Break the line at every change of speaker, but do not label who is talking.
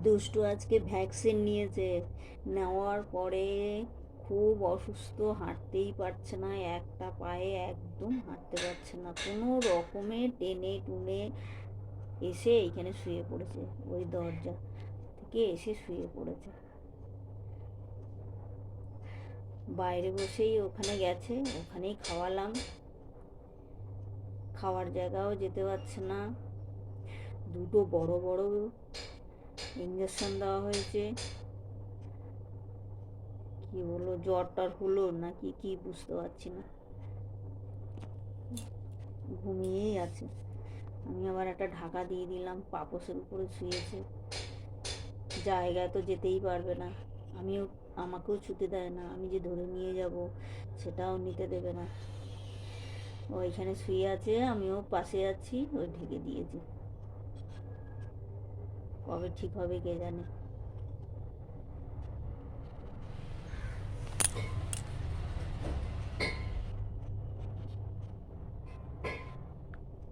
দুষ্টু আজকে ভ্যাকসিন নিয়েছে, নেওয়ার পরে খুব অসুস্থ, হাঁটতেই পারছে না, একটা পায়ে একদম হাঁটতে পারছে না, কোনো রকমে টেনে টুনে এসে এইখানে শুয়ে পড়েছে, ওই দরজা থেকে এসে শুয়ে পড়েছে। বাইরে বসেই ওখানে গেছে, ওখানেই খাওয়ালাম, খাওয়ার জায়গাও যেতে পারছে না, দুটো বড় বড় ইঞ্জেকশন দেওয়া হয়েছে। কি বললো, জ্বর টর হলো নাকি কি বুঝতে পারছি না, ঘুমিয়েই আছে। আমি আবার একটা ঢাকা দিয়ে দিলাম, পাপোশের উপরে শুয়েছে, জায়গায় তো যেতেই পারবে না, আমিও, আমাকেও ছুতে দেয় না, আমি যে ধরে নিয়ে যাব সেটাও নিতে দেবে না, ওইখানে শুয়ে আছে, আমিও পাশে আছি, ওই ঢেকে দিয়েছি, কবে ঠিক হবে কে জানে।